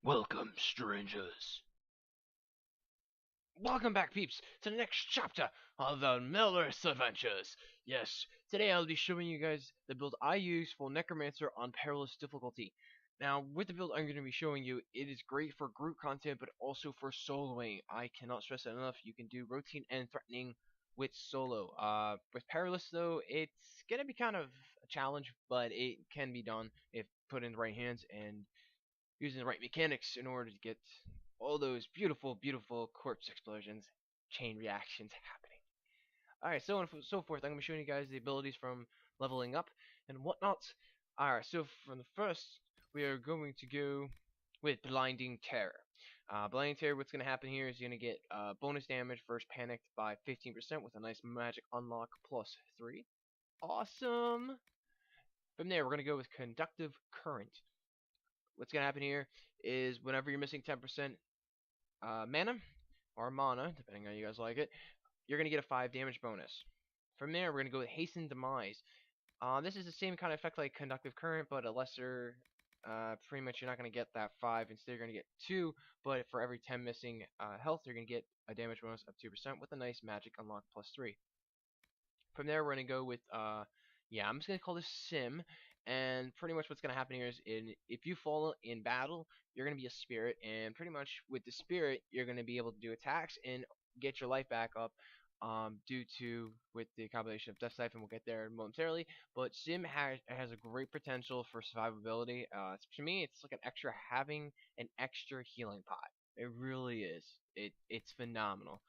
Welcome, strangers. Welcome back, peeps, to the next chapter of the Miller's Adventures. Yes, today I'll be showing you guys the build I use for Necromancer on Perilous Difficulty. Now, with the build I'm going to be showing you, it is great for group content, but also for soloing. I cannot stress that enough. You can do routine and threatening with solo. With Perilous, though, it's going to be kind of a challenge, but it can be done if put in the right hands and using the right mechanics in order to get all those beautiful, beautiful corpse explosions, chain reactions happening. Alright, so on and so forth. I'm going to be showing you guys the abilities from leveling up and whatnot. Alright, so from the first, we are going to go with Blinding Terror. Blinding Terror, what's going to happen here is you're going to get bonus damage first panicked by 15% with a nice magic unlock plus 3. Awesome! From there, we're going to go with Conductive Current. What's going to happen here is whenever you're missing 10% mana, or mana, depending on how you guys like it, you're going to get a 5 damage bonus. From there, we're going to go with Hastened Demise. This is the same kind of effect like Conductive Current, but a lesser, pretty much you're not going to get that 5, instead you're going to get 2, but for every 10 missing health, you're going to get a damage bonus of 2% with a nice magic unlock plus 3. From there, we're going to go with, yeah, I'm just going to call this Sim, and pretty much what's going to happen here is if you fall in battle, you're going to be a spirit, and pretty much with the spirit, you're going to be able to do attacks and get your life back up, due to, with the combination of Death Siphon, we'll get there momentarily, but Sim has a great potential for survivability. To me, it's like having an extra healing pot. It really is. It's phenomenal.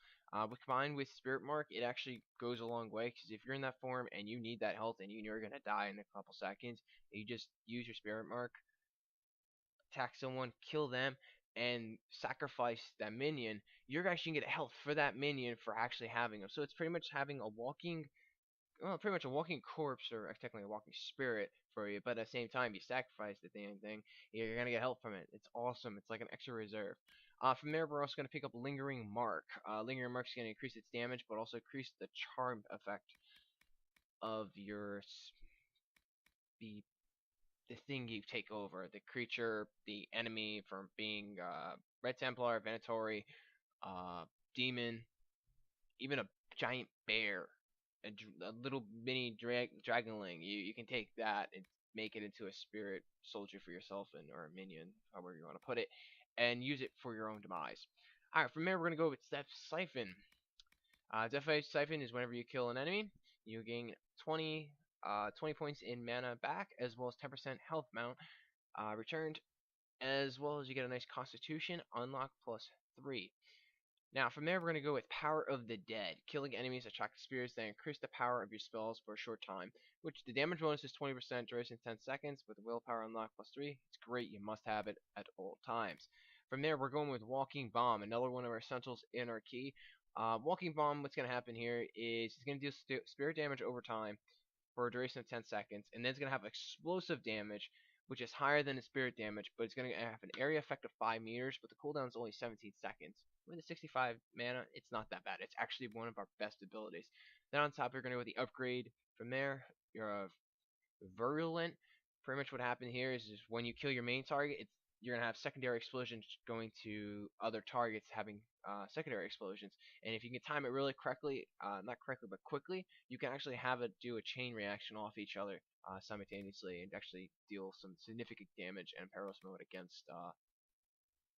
Combined with Spirit Mark, it actually goes a long way, because if you're in that form and you need that health and you know you're going to die in a couple seconds, you just use your Spirit Mark, attack someone, kill them, and sacrifice that minion, you're actually going to get health for that minion for actually having them. So it's pretty much having a walking, well, pretty much a walking corpse, or technically a walking spirit for you, but at the same time, you sacrifice the damn thing, you're going to get help from it. It's awesome. It's like an extra reserve. From there, we're also going to pick up Lingering Mark. Lingering Mark is going to increase its damage, but also increase the charm effect of your the the thing you take over, the creature, the enemy, from being Red Templar, Venatori, demon, even a giant bear, a little mini dragonling. You can take that and make it into a spirit soldier for yourself, and or a minion, however you want to put it, and use it for your own demise. Alright, from there we're gonna go with Death Siphon. Death Siphon is whenever you kill an enemy, you gain 20 points in mana back, as well as 10% health amount returned, as well as you get a nice Constitution unlock plus 3. Now, from there, we're going to go with Power of the Dead. Killing enemies attracts spirits that increase the power of your spells for a short time, which the damage bonus is 20%, duration 10 seconds, with willpower unlock plus 3. It's great, you must have it at all times. From there, we're going with Walking Bomb, another one of our essentials in our key. Walking Bomb, what's going to happen here is it's going to do spirit damage over time for a duration of 10 seconds, and then it's going to have explosive damage, which is higher than the spirit damage, but it's going to have an area effect of 5 meters, but the cooldown is only 17 seconds. With the 65 mana, it's not that bad. It's actually one of our best abilities. Then on top, you're going to go with the upgrade. From there, you're Virulent. Pretty much what happened here is when you kill your main target, you're going to have secondary explosions going to other targets having secondary explosions. And if you can time it really correctly, not correctly, but quickly, you can actually have it do a chain reaction off each other simultaneously, and actually deal some significant damage in Perilous mode against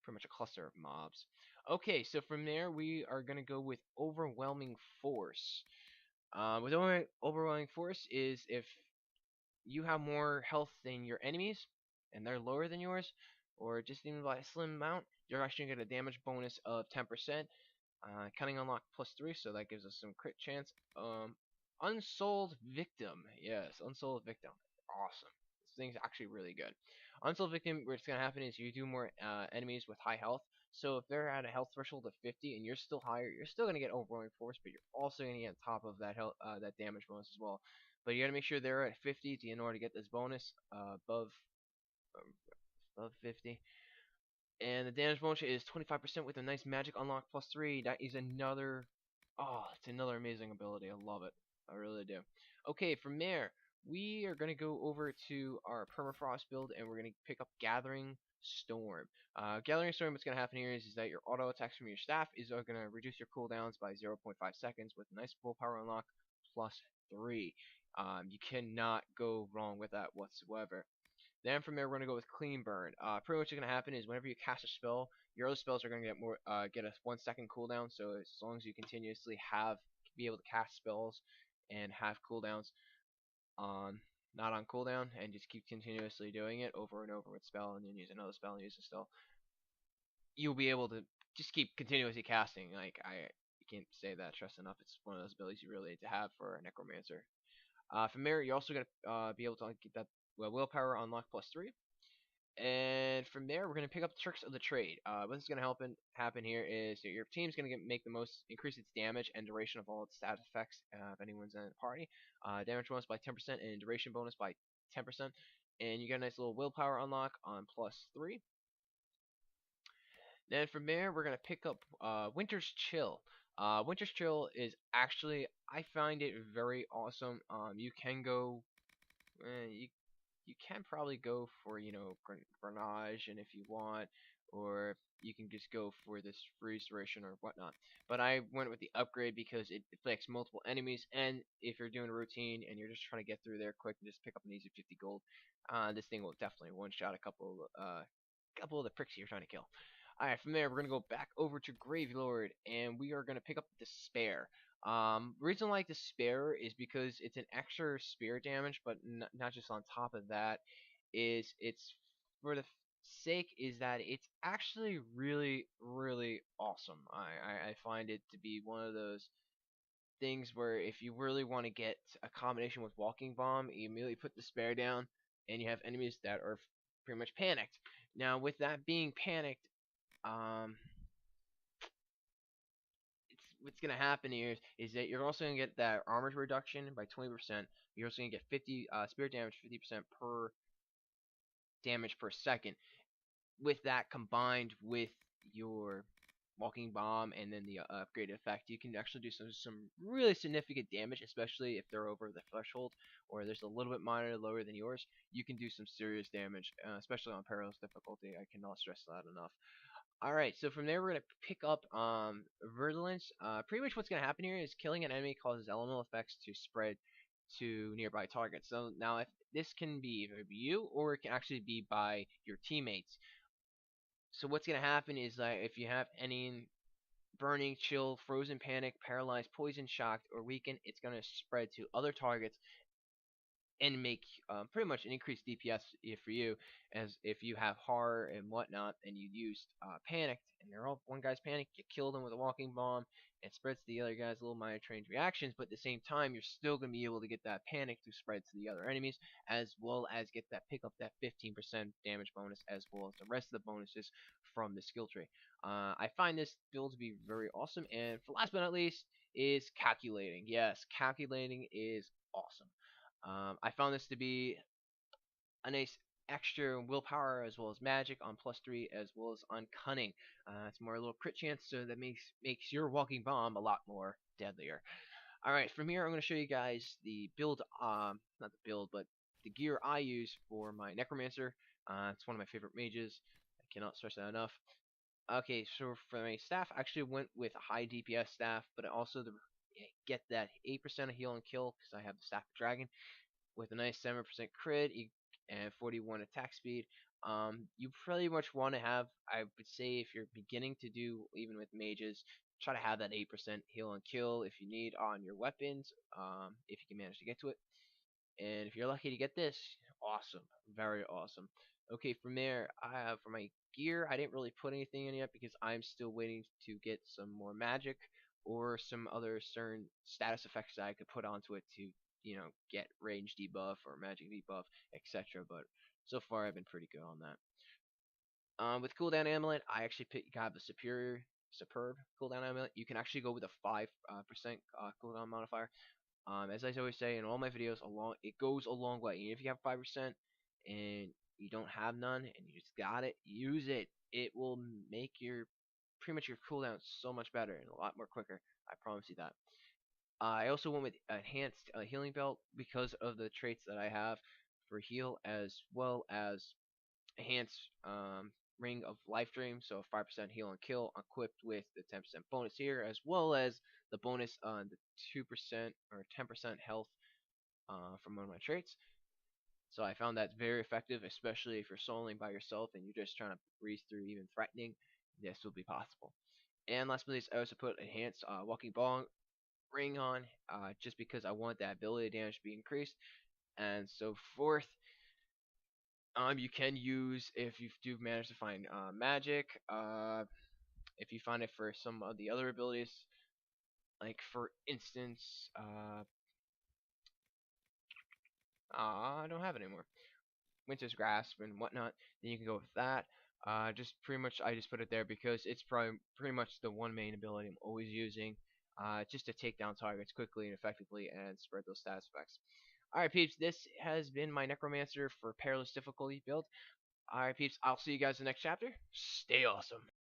pretty much a cluster of mobs. Okay, so from there, we are going to go with Overwhelming Force. With Overwhelming Force is if you have more health than your enemies, and they're lower than yours, or just even by a slim amount, you're actually going to get a damage bonus of 10%. Cunning unlock plus 3, so that gives us some crit chance. Unsullied Victim. Yes, Unsullied Victim. Awesome. This thing's actually really good. Unsullied Victim, what's going to happen is you do more enemies with high health. So if they're at a health threshold of 50 and you're still higher, you're still going to get Overwhelming Force, but you're also going to get on top of that health, that damage bonus as well. But you got to make sure they're at 50 in order to get this bonus above 50. And the damage bonus is 25% with a nice magic unlock plus 3. That is another, oh, it's another amazing ability. I love it. I really do. Okay, from there, we are going to go over to our Permafrost build, and we're going to pick up Gathering Storm. Gathering Storm, what's going to happen here is that your auto attacks from your staff is going to reduce your cooldowns by 0.5 seconds with a nice willpower unlock plus 3. You cannot go wrong with that whatsoever. Then from there, we're going to go with Clean Burn. Pretty much what's going to happen is whenever you cast a spell, your other spells are going to get a 1 second cooldown. So as long as you continuously be able to cast spells and have cooldowns on not on cooldown, and just keep continuously doing it over and over with spell, and then use another spell and use a spell, you'll be able to just keep continuously casting. Like I can't say that stress enough. It's one of those abilities you really need to have for a Necromancer. From there, you're also gonna be able to get that willpower unlock plus 3. And from there, we're going to pick up the Tricks of the Trade. What's going to happen here is that your team's going to increase its damage and duration of all its stat effects if anyone's in the party. Damage bonus by 10% and duration bonus by 10%. And you get a nice little willpower unlock on plus 3. Then from there, we're going to pick up Winter's Chill. Winter's Chill is actually, I find it very awesome. You can go, you can probably go for, Grenage, and if you want, or you can just go for this freeze duration or whatnot. But I went with the upgrade because it affects multiple enemies, and if you're doing a routine and you're just trying to get through there quick and just pick up an easy 50 gold, this thing will definitely one-shot a couple of the pricks you're trying to kill. Alright, from there, we're going to go back over to Gravelord, and we are going to pick up Despair. Reason I like Despair is because it's an extra spirit damage, but not just on top of that, it's for the sake is that it's actually really, really awesome. I find it to be one of those things where if you really want to get a combination with Walking Bomb, you immediately put Despair down, and you have enemies that are pretty much panicked. Now, with that being panicked, what's gonna happen here is that you're also gonna get that armor reduction by 20%. You're also gonna get 50 spirit damage, 50% per damage per second. With that combined with your Walking Bomb and then the upgraded effect, you can actually do some really significant damage, especially if they're over the threshold or there's a little bit minor lower than yours. You can do some serious damage, especially on Perilous Difficulty. I cannot stress that enough. Alright, so from there we're going to pick up Virulence. Pretty much what's going to happen here is killing an enemy causes elemental effects to spread to nearby targets. So now if this can be either you or it can actually be by your teammates. So what's going to happen is that if you have any burning, chill, frozen, panic, paralyzed, poison, shocked, or weakened, it's going to spread to other targets and make pretty much an increased DPS for you, as if you have horror and whatnot, and you used panicked, and one guy's panicked, you kill them with a Walking Bomb, and spreads to the other guy's little minor trained reactions, but at the same time, you're still going to be able to get that panic to spread to the other enemies, as well as pick up that 15% damage bonus, as well as the rest of the bonuses from the skill tree. I find this build to be very awesome, and for last but not least, is Calculating. Yes, Calculating is awesome. I found this to be a nice extra willpower as well as magic on plus 3 as well as on cunning. It's more a little crit chance, so that makes your Walking Bomb a lot more deadlier. Alright, from here I'm going to show you guys the build, not the build, but the gear I use for my Necromancer. It's one of my favorite mages. I cannot stress that enough. Okay, so for my staff, I actually went with a high DPS staff, but also get that 8% of heal and kill because I have the Staff of Dragon with a nice 7% crit and 41 attack speed. You pretty much want to have, I would say, if you're beginning to do even with mages, try to have that 8% heal and kill if you need on your weapons, if you can manage to get to it. And if you're lucky to get this, awesome, very awesome. Okay, from there, for my gear, I didn't really put anything in yet because I'm still waiting to get some more magic or some other certain status effects that I could put onto it to, get range debuff or magic debuff, etc. But so far, I've been pretty good on that. With Cooldown Amulet, I actually got the superb Cooldown Amulet. You can actually go with a 5% cooldown modifier. As I always say in all my videos, it goes a long way. Even if you have 5% and you don't have none and you just got it, use it. It will make pretty much your cooldown so much better and a lot more quicker. I promise you that. I also went with enhanced healing belt because of the traits that I have for heal, as well as enhanced Ring of Life Dream, so 5% heal and kill, equipped with the 10% bonus here, as well as the bonus on the 2% or 10% health from one of my traits. So I found that very effective, especially if you're soloing by yourself and you're just trying to breeze through even threatening. This will be possible. And last but not least, I also put enhanced Walking Ball Ring on, just because I want that ability damage to be increased. And so forth. You can use, if you do manage to find magic, if you find it for some of the other abilities, like for instance, I don't have it anymore. Winter's Grasp and whatnot, then you can go with that. Just pretty much, I just put it there because it's probably pretty much the one main ability I'm always using, just to take down targets quickly and effectively and spread those status effects. Alright peeps, this has been my Necromancer for Perilous Difficulty build. Alright peeps, I'll see you guys in the next chapter. Stay awesome.